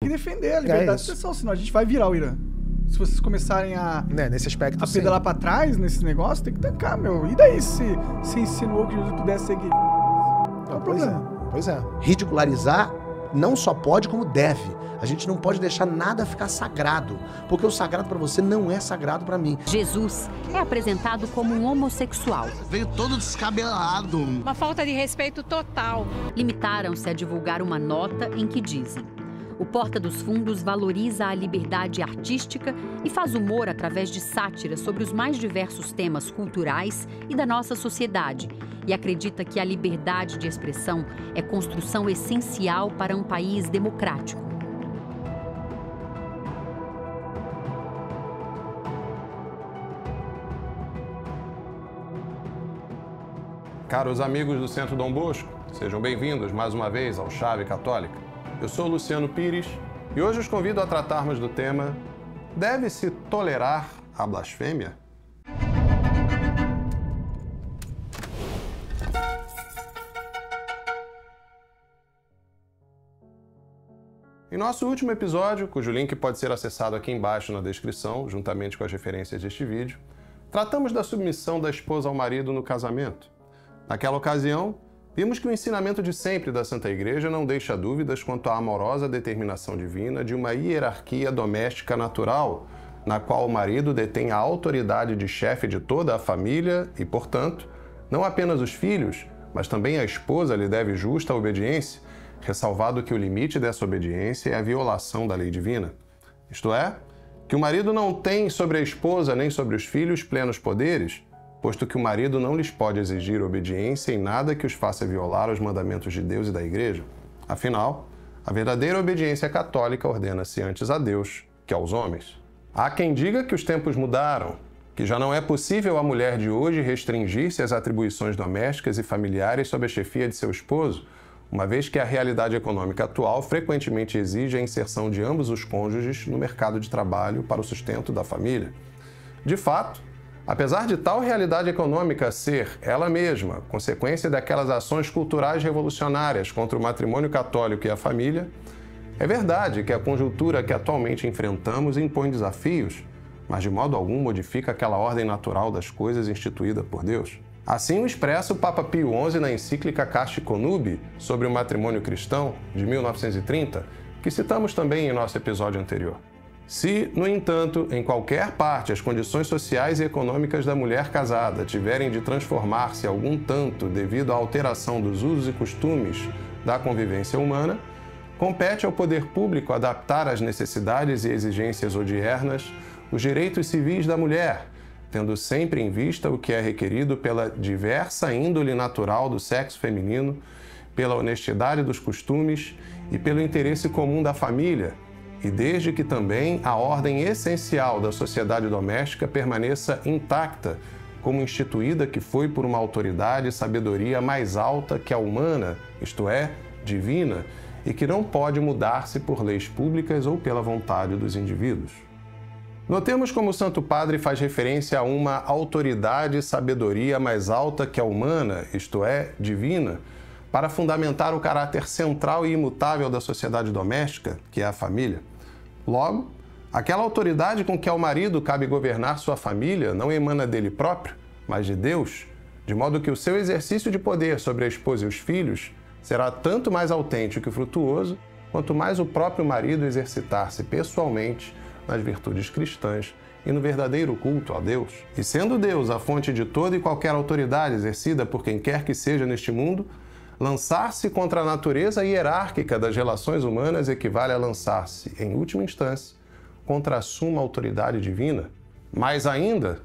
que defender a liberdade de expressão, senão a gente vai virar o Irã. Se vocês começarem nesse aspecto, a pedalar pra trás, nesse negócio, tem que tancar, meu. E daí se insinuou que Jesus pudesse ser gay? Qual é o problema? Pois é. Ridicularizar não só pode, como deve. A gente não pode deixar nada ficar sagrado, porque o sagrado para você não é sagrado para mim. Jesus é apresentado como um homossexual. Veio todo descabelado. Uma falta de respeito total. Limitaram-se a divulgar uma nota em que dizem: o Porta dos Fundos valoriza a liberdade artística e faz humor através de sátiras sobre os mais diversos temas culturais e da nossa sociedade, e acredita que a liberdade de expressão é construção essencial para um país democrático. Caros amigos do Centro Dom Bosco, sejam bem-vindos mais uma vez ao Chave Católica. Eu sou Luciano Pires e hoje os convido a tratarmos do tema: deve-se tolerar a blasfêmia? Em nosso último episódio, cujo link pode ser acessado aqui embaixo na descrição, juntamente com as referências deste vídeo, tratamos da submissão da esposa ao marido no casamento. Naquela ocasião, vimos que o ensinamento de sempre da Santa Igreja não deixa dúvidas quanto à amorosa determinação divina de uma hierarquia doméstica natural, na qual o marido detém a autoridade de chefe de toda a família e, portanto, não apenas os filhos, mas também a esposa lhe deve justa obediência, ressalvado que o limite dessa obediência é a violação da lei divina. Isto é, que o marido não tem sobre a esposa nem sobre os filhos plenos poderes, posto que o marido não lhes pode exigir obediência em nada que os faça violar os mandamentos de Deus e da Igreja. Afinal, a verdadeira obediência católica ordena-se antes a Deus que aos homens. Há quem diga que os tempos mudaram, que já não é possível à mulher de hoje restringir-se às atribuições domésticas e familiares sob a chefia de seu esposo, uma vez que a realidade econômica atual frequentemente exige a inserção de ambos os cônjuges no mercado de trabalho para o sustento da família. De fato, apesar de tal realidade econômica ser, ela mesma, consequência daquelas ações culturais revolucionárias contra o matrimônio católico e a família, é verdade que a conjuntura que atualmente enfrentamos impõe desafios, mas de modo algum modifica aquela ordem natural das coisas instituída por Deus. Assim o expressa o Papa Pio XI na encíclica Casti Connubii sobre o matrimônio cristão, de 1930, que citamos também em nosso episódio anterior. Se, no entanto, em qualquer parte as condições sociais e econômicas da mulher casada tiverem de transformar-se algum tanto devido à alteração dos usos e costumes da convivência humana, compete ao poder público adaptar às necessidades e exigências odiernas os direitos civis da mulher, tendo sempre em vista o que é requerido pela diversa índole natural do sexo feminino, pela honestidade dos costumes e pelo interesse comum da família, e desde que também a ordem essencial da sociedade doméstica permaneça intacta, como instituída que foi por uma autoridade e sabedoria mais alta que a humana, isto é, divina, e que não pode mudar-se por leis públicas ou pela vontade dos indivíduos. Notemos como o Santo Padre faz referência a uma autoridade e sabedoria mais alta que a humana, isto é, divina, para fundamentar o caráter central e imutável da sociedade doméstica, que é a família. Logo, aquela autoridade com que ao marido cabe governar sua família não emana dele próprio, mas de Deus, de modo que o seu exercício de poder sobre a esposa e os filhos será tanto mais autêntico e frutuoso, quanto mais o próprio marido exercitar-se pessoalmente nas virtudes cristãs e no verdadeiro culto a Deus. E sendo Deus a fonte de toda e qualquer autoridade exercida por quem quer que seja neste mundo, lançar-se contra a natureza hierárquica das relações humanas equivale a lançar-se, em última instância, contra a suma autoridade divina. Mais ainda,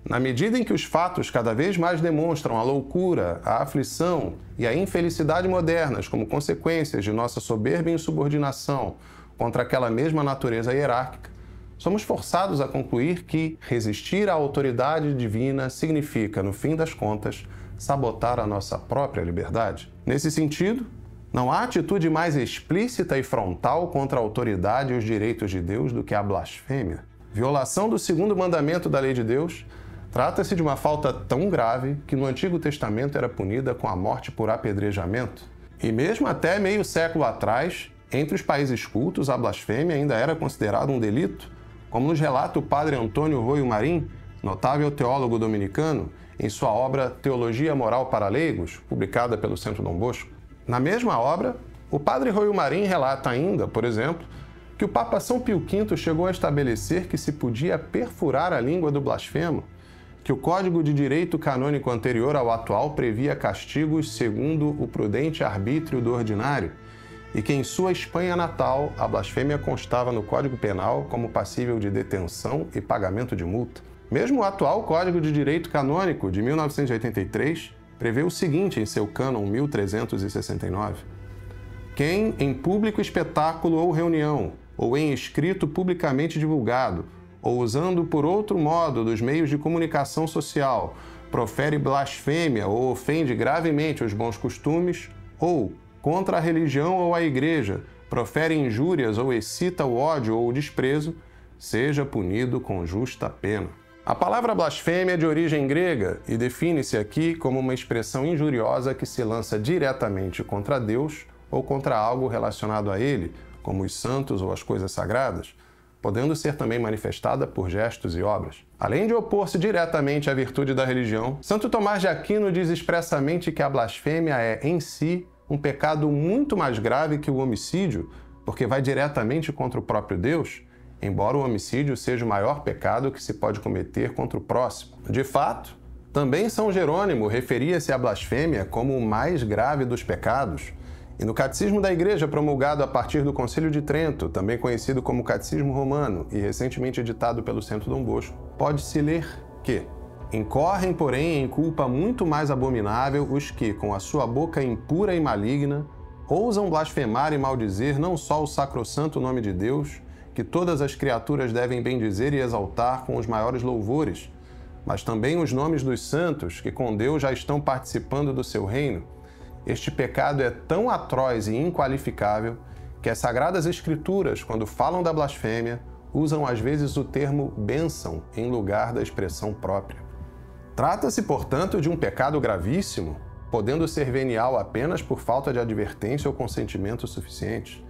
na medida em que os fatos cada vez mais demonstram a loucura, a aflição e a infelicidade modernas como consequências de nossa soberba insubordinação contra aquela mesma natureza hierárquica, somos forçados a concluir que resistir à autoridade divina significa, no fim das contas, sabotar a nossa própria liberdade. Nesse sentido, não há atitude mais explícita e frontal contra a autoridade e os direitos de Deus do que a blasfêmia. Violação do segundo mandamento da lei de Deus trata-se de uma falta tão grave que no Antigo Testamento era punida com a morte por apedrejamento. E mesmo até meio século atrás, Entre os países cultos, a blasfêmia ainda era considerada um delito, como nos relata o padre Antônio Roio Marim, notável teólogo dominicano, em sua obra Teologia Moral para Leigos, publicada pelo Centro Dom Bosco. Na mesma obra, o padre Roio Marim relata ainda, por exemplo, que o Papa São Pio V chegou a estabelecer que se podia perfurar a língua do blasfemo, que o Código de Direito Canônico anterior ao atual previa castigos segundo o prudente arbítrio do ordinário, e que em sua Espanha natal a blasfêmia constava no Código Penal como passível de detenção e pagamento de multa. Mesmo o atual Código de Direito Canônico de 1983 prevê o seguinte em seu cânon 1369: quem, em público espetáculo ou reunião, ou em escrito publicamente divulgado, ou usando por outro modo dos meios de comunicação social, profere blasfêmia ou ofende gravemente os bons costumes, ou, contra a religião ou a igreja, profere injúrias ou excita o ódio ou o desprezo, seja punido com justa pena. A palavra blasfêmia é de origem grega e define-se aqui como uma expressão injuriosa que se lança diretamente contra Deus ou contra algo relacionado a ele, como os santos ou as coisas sagradas, podendo ser também manifestada por gestos e obras. Além de opor-se diretamente à virtude da religião, Santo Tomás de Aquino diz expressamente que a blasfêmia é, em si, um pecado muito mais grave que o homicídio, porque vai diretamente contra o próprio Deus, embora o homicídio seja o maior pecado que se pode cometer contra o próximo. De fato, também São Jerônimo referia-se à blasfêmia como o mais grave dos pecados, e no Catecismo da Igreja, promulgado a partir do Concílio de Trento, também conhecido como Catecismo Romano e recentemente editado pelo Centro Dom Bosco, pode-se ler que incorrem, porém, em culpa muito mais abominável os que, com a sua boca impura e maligna, ousam blasfemar e maldizer não só o sacrossanto nome de Deus, que todas as criaturas devem bendizer e exaltar com os maiores louvores, mas também os nomes dos santos, que com Deus já estão participando do seu reino. Este pecado é tão atroz e inqualificável que as Sagradas Escrituras, quando falam da blasfêmia, usam às vezes o termo bênção em lugar da expressão própria. Trata-se, portanto, de um pecado gravíssimo, podendo ser venial apenas por falta de advertência ou consentimento suficiente.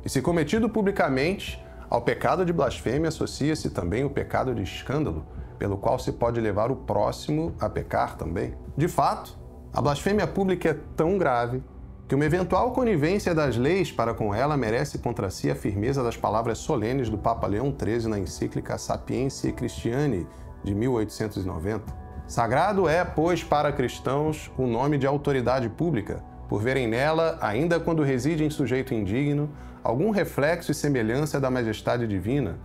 E se cometido publicamente, ao pecado de blasfêmia associa-se também o pecado de escândalo, pelo qual se pode levar o próximo a pecar também. De fato, a blasfêmia pública é tão grave que uma eventual conivência das leis para com ela merece contra si a firmeza das palavras solenes do Papa Leão XIII na encíclica Sapientiae Christianae, de 1890. Sagrado é, pois, para cristãos o nome de autoridade pública, por verem nela, ainda quando reside em sujeito indigno, algum reflexo e semelhança da majestade divina.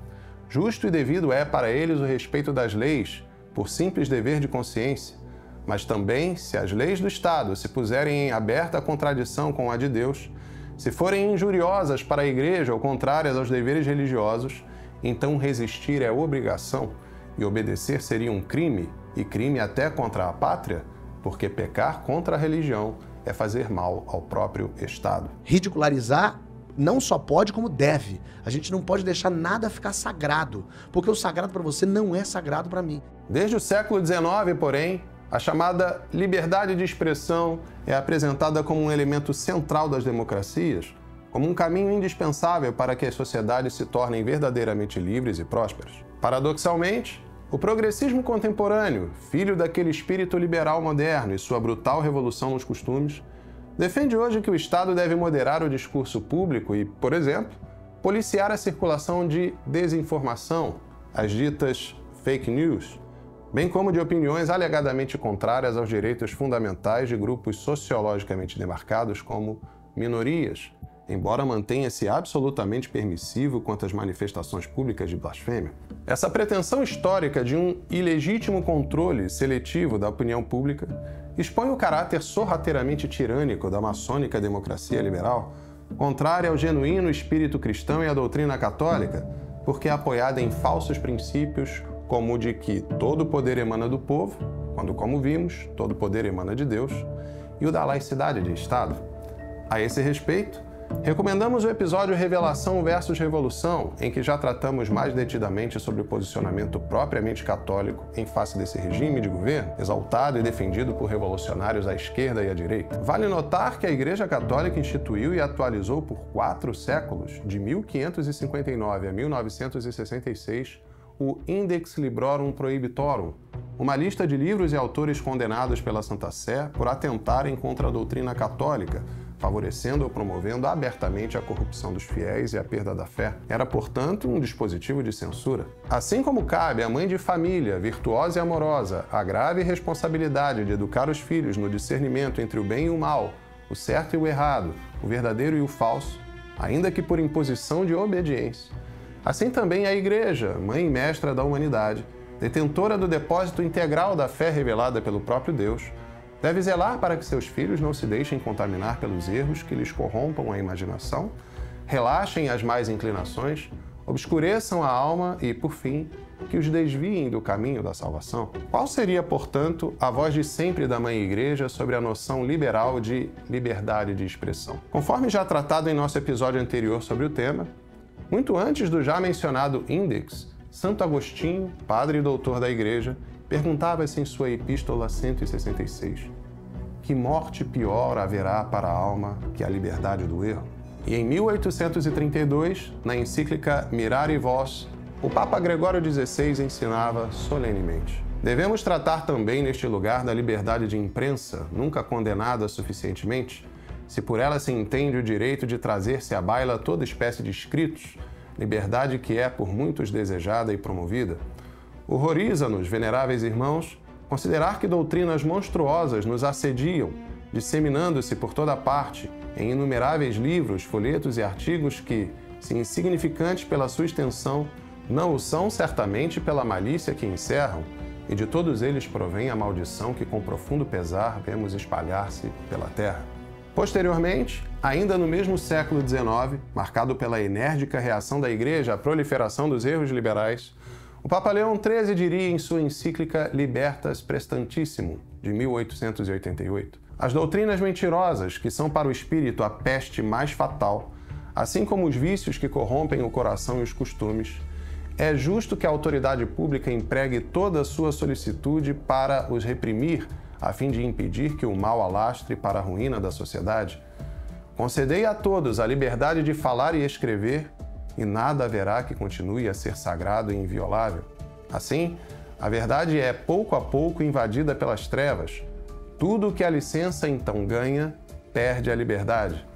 Justo e devido é para eles o respeito das leis, por simples dever de consciência. Mas também, se as leis do Estado se puserem em aberta contradição com a de Deus, se forem injuriosas para a Igreja ou contrárias aos deveres religiosos, então resistir é obrigação e obedecer seria um crime, e crime até contra a pátria, porque pecar contra a religião é fazer mal ao próprio Estado. Ridicularizar não só pode, como deve. A gente não pode deixar nada ficar sagrado, porque o sagrado para você não é sagrado para mim. Desde o século XIX, porém, a chamada liberdade de expressão é apresentada como um elemento central das democracias, como um caminho indispensável para que as sociedades se tornem verdadeiramente livres e prósperas. Paradoxalmente, o progressismo contemporâneo, filho daquele espírito liberal moderno e sua brutal revolução nos costumes, defende hoje que o Estado deve moderar o discurso público e, por exemplo, policiar a circulação de desinformação, as ditas fake news, bem como de opiniões alegadamente contrárias aos direitos fundamentais de grupos sociologicamente demarcados como minorias, embora mantenha-se absolutamente permissivo quanto às manifestações públicas de blasfêmia. Essa pretensão histórica de um ilegítimo controle seletivo da opinião pública expõe o caráter sorrateiramente tirânico da maçônica democracia liberal, contrária ao genuíno espírito cristão e à doutrina católica, porque é apoiada em falsos princípios como o de que todo poder emana do povo, quando, como vimos, todo poder emana de Deus, e o da laicidade de Estado. A esse respeito, Recomendamos o episódio Revelação versus Revolução, em que já tratamos mais detidamente sobre o posicionamento propriamente católico em face desse regime de governo, exaltado e defendido por revolucionários à esquerda e à direita. Vale notar que a Igreja Católica instituiu e atualizou por 4 séculos, de 1559 a 1966, o Index Librorum Prohibitorum, uma lista de livros e autores condenados pela Santa Sé por atentarem contra a doutrina católica, favorecendo ou promovendo abertamente a corrupção dos fiéis e a perda da fé. Era, portanto, um dispositivo de censura. Assim como cabe à mãe de família, virtuosa e amorosa, a grave responsabilidade de educar os filhos no discernimento entre o bem e o mal, o certo e o errado, o verdadeiro e o falso, ainda que por imposição de obediência. Assim também a Igreja, mãe e mestra da humanidade, detentora do depósito integral da fé revelada pelo próprio Deus, deve zelar para que seus filhos não se deixem contaminar pelos erros que lhes corrompam a imaginação, relaxem as más inclinações, obscureçam a alma e, por fim, que os desviem do caminho da salvação. Qual seria, portanto, a voz de sempre da Mãe Igreja sobre a noção liberal de liberdade de expressão? Conforme já tratado em nosso episódio anterior sobre o tema, muito antes do já mencionado Index, Santo Agostinho, padre e doutor da Igreja, perguntava-se em sua Epístola 166, que morte pior haverá para a alma que a liberdade do erro? E em 1832, na encíclica Mirari Vos, o Papa Gregório XVI ensinava solenemente: devemos tratar também neste lugar da liberdade de imprensa, nunca condenada suficientemente, se por ela se entende o direito de trazer-se à baila toda espécie de escritos, liberdade que é por muitos desejada e promovida. Horroriza-nos, veneráveis irmãos, considerar que doutrinas monstruosas nos assediam, disseminando-se por toda parte em inumeráveis livros, folhetos e artigos que, se insignificantes pela sua extensão, não o são certamente pela malícia que encerram, e de todos eles provém a maldição que com profundo pesar vemos espalhar-se pela terra. Posteriormente, ainda no mesmo século XIX, marcado pela enérgica reação da Igreja à proliferação dos erros liberais, o Papa Leão XIII diria em sua encíclica Libertas Prestantissimo, de 1888, as doutrinas mentirosas, que são para o espírito a peste mais fatal, assim como os vícios que corrompem o coração e os costumes, é justo que a autoridade pública empregue toda a sua solicitude para os reprimir, a fim de impedir que o mal alastre para a ruína da sociedade. Concedei a todos a liberdade de falar e escrever, e nada haverá que continue a ser sagrado e inviolável. Assim, a verdade é pouco a pouco invadida pelas trevas. Tudo o que a licença então ganha, perde a liberdade,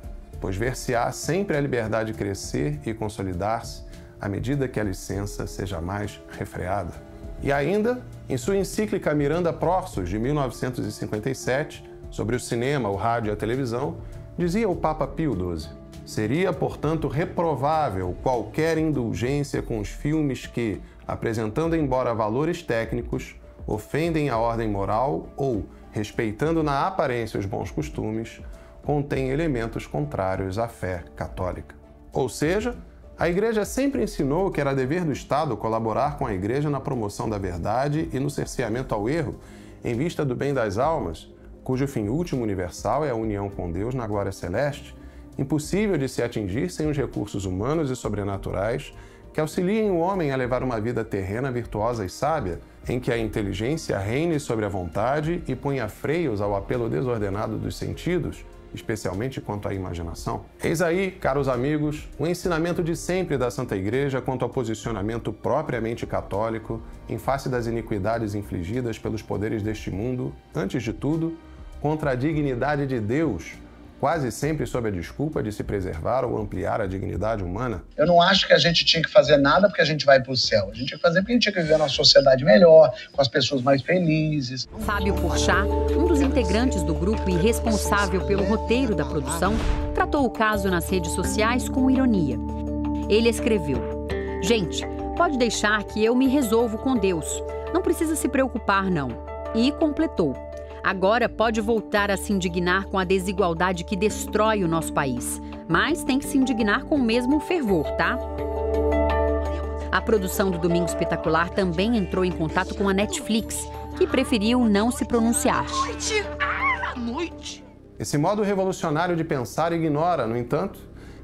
pois ver-se-á sempre a liberdade crescer e consolidar-se à medida que a licença seja mais refreada. E ainda, em sua encíclica Miranda Prorsus, de 1957, sobre o cinema, o rádio e a televisão, dizia o Papa Pio XII: seria, portanto, reprovável qualquer indulgência com os filmes que, apresentando embora valores técnicos, ofendem a ordem moral ou, respeitando na aparência os bons costumes, contêm elementos contrários à fé católica. Ou seja, a Igreja sempre ensinou que era dever do Estado colaborar com a Igreja na promoção da verdade e no cerceamento ao erro, em vista do bem das almas, cujo fim último universal é a união com Deus na glória celeste, impossível de se atingir sem os recursos humanos e sobrenaturais que auxiliem o homem a levar uma vida terrena virtuosa e sábia, em que a inteligência reine sobre a vontade e ponha freios ao apelo desordenado dos sentidos, especialmente quanto à imaginação. Eis aí, caros amigos, o ensinamento de sempre da Santa Igreja quanto ao posicionamento propriamente católico em face das iniquidades infligidas pelos poderes deste mundo, antes de tudo, contra a dignidade de Deus, quase sempre sob a desculpa de se preservar ou ampliar a dignidade humana. Eu não acho que a gente tinha que fazer nada porque a gente vai pro céu. A gente tinha que fazer porque a gente tinha que viver numa sociedade melhor, com as pessoas mais felizes. Fábio Porchat, um dos integrantes do grupo e responsável pelo roteiro da produção, tratou o caso nas redes sociais com ironia. Ele escreveu: gente, pode deixar que eu me resolvo com Deus. Não precisa se preocupar, não. E completou: agora pode voltar a se indignar com a desigualdade que destrói o nosso país, mas tem que se indignar com o mesmo fervor, tá? A produção do Domingo Espetacular também entrou em contato com a Netflix, que preferiu não se pronunciar. Esse modo revolucionário de pensar ignora, no entanto,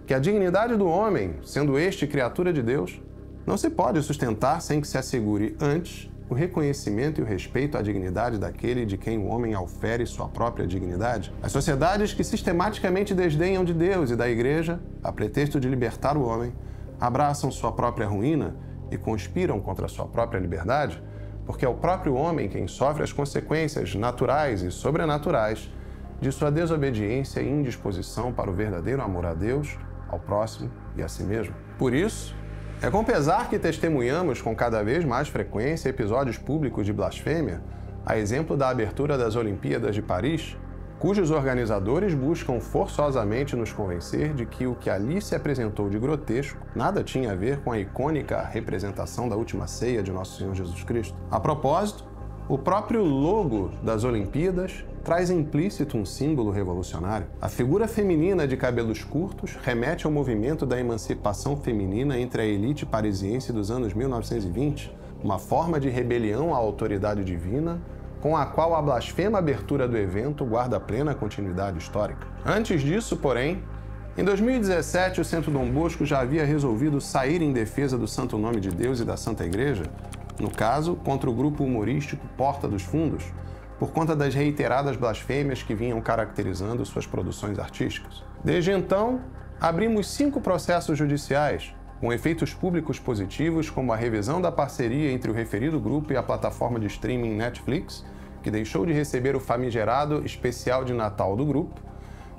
que a dignidade do homem, sendo este criatura de Deus, não se pode sustentar sem que se assegure antes o reconhecimento e o respeito à dignidade daquele de quem o homem aufere sua própria dignidade. As sociedades que sistematicamente desdenham de Deus e da Igreja, a pretexto de libertar o homem, abraçam sua própria ruína e conspiram contra a sua própria liberdade, porque é o próprio homem quem sofre as consequências naturais e sobrenaturais de sua desobediência e indisposição para o verdadeiro amor a Deus, ao próximo e a si mesmo. Por isso, é com pesar que testemunhamos com cada vez mais frequência episódios públicos de blasfêmia, a exemplo da abertura das Olimpíadas de Paris, cujos organizadores buscam forçosamente nos convencer de que o que ali se apresentou de grotesco nada tinha a ver com a icônica representação da última ceia de Nosso Senhor Jesus Cristo. A propósito, o próprio logo das Olimpíadas traz implícito um símbolo revolucionário. A figura feminina de cabelos curtos remete ao movimento da emancipação feminina entre a elite parisiense dos anos 1920, uma forma de rebelião à autoridade divina, com a qual a blasfema abertura do evento guarda plena continuidade histórica. Antes disso, porém, em 2017, o Centro Dom Bosco já havia resolvido sair em defesa do Santo Nome de Deus e da Santa Igreja, no caso, contra o grupo humorístico Porta dos Fundos, por conta das reiteradas blasfêmias que vinham caracterizando suas produções artísticas. Desde então, abrimos 5 processos judiciais, com efeitos públicos positivos, como a revisão da parceria entre o referido grupo e a plataforma de streaming Netflix, que deixou de receber o famigerado especial de Natal do grupo,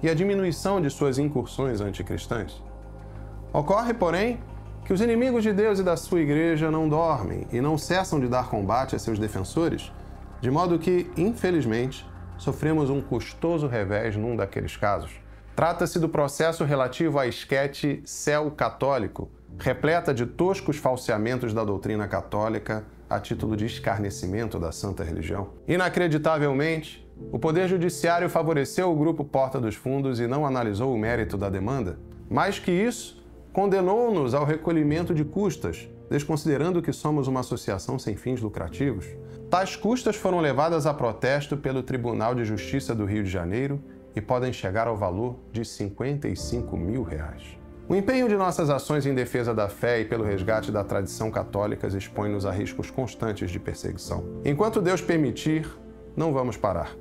e a diminuição de suas incursões anticristãs. Ocorre, porém, que os inimigos de Deus e da sua Igreja não dormem e não cessam de dar combate a seus defensores, de modo que, infelizmente, sofremos um custoso revés num daqueles casos. Trata-se do processo relativo à esquete Céu Católico, repleta de toscos falseamentos da doutrina católica a título de escarnecimento da santa religião. Inacreditavelmente, o Poder Judiciário favoreceu o grupo Porta dos Fundos e não analisou o mérito da demanda. Mais que isso, condenou-nos ao recolhimento de custas, desconsiderando que somos uma associação sem fins lucrativos. Tais custas foram levadas a protesto pelo Tribunal de Justiça do Rio de Janeiro e podem chegar ao valor de R$55 mil. O empenho de nossas ações em defesa da fé e pelo resgate da tradição católica expõe-nos a riscos constantes de perseguição. Enquanto Deus permitir, não vamos parar.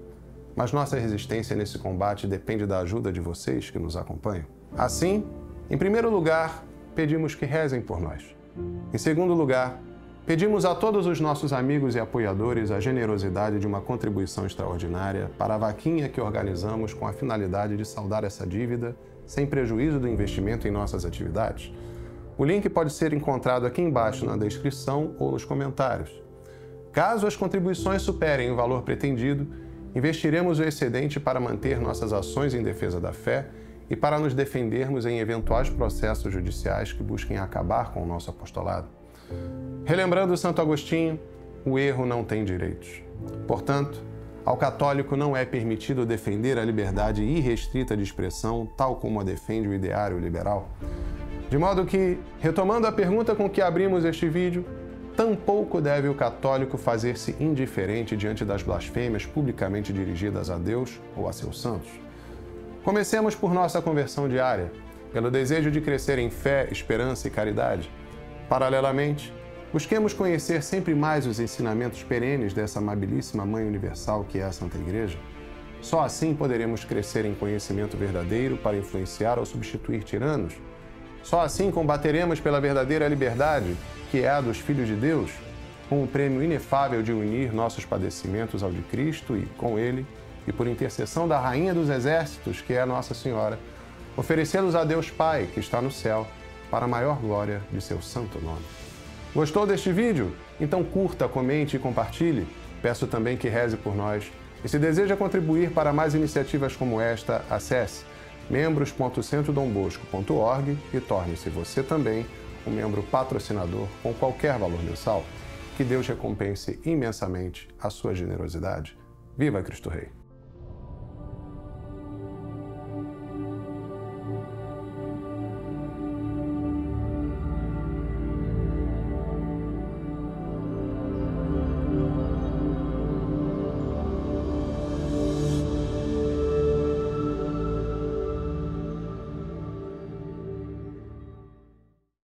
Mas nossa resistência nesse combate depende da ajuda de vocês que nos acompanham. Assim, em primeiro lugar, pedimos que rezem por nós. Em segundo lugar, pedimos a todos os nossos amigos e apoiadores a generosidade de uma contribuição extraordinária para a vaquinha que organizamos com a finalidade de saldar essa dívida sem prejuízo do investimento em nossas atividades. O link pode ser encontrado aqui embaixo na descrição ou nos comentários. Caso as contribuições superem o valor pretendido, investiremos o excedente para manter nossas ações em defesa da fé e para nos defendermos em eventuais processos judiciais que busquem acabar com o nosso apostolado. Relembrando Santo Agostinho, o erro não tem direitos. Portanto, ao católico não é permitido defender a liberdade irrestrita de expressão, tal como a defende o ideário liberal. De modo que, retomando a pergunta com que abrimos este vídeo, tampouco deve o católico fazer-se indiferente diante das blasfêmias publicamente dirigidas a Deus ou a seus santos. Comecemos por nossa conversão diária, pelo desejo de crescer em fé, esperança e caridade. Paralelamente, busquemos conhecer sempre mais os ensinamentos perenes dessa amabilíssima Mãe Universal que é a Santa Igreja. Só assim poderemos crescer em conhecimento verdadeiro para influenciar ou substituir tiranos. Só assim combateremos pela verdadeira liberdade, que é a dos filhos de Deus, com o prêmio inefável de unir nossos padecimentos ao de Cristo e, com Ele, e por intercessão da Rainha dos Exércitos, que é Nossa Senhora, oferecê-los a Deus Pai, que está no céu, para a maior glória de seu santo nome. Gostou deste vídeo? Então curta, comente e compartilhe. Peço também que reze por nós. E se deseja contribuir para mais iniciativas como esta, acesse membros.centrodombosco.org e torne-se você também um membro patrocinador com qualquer valor mensal. Que Deus recompense imensamente a sua generosidade. Viva Cristo Rei!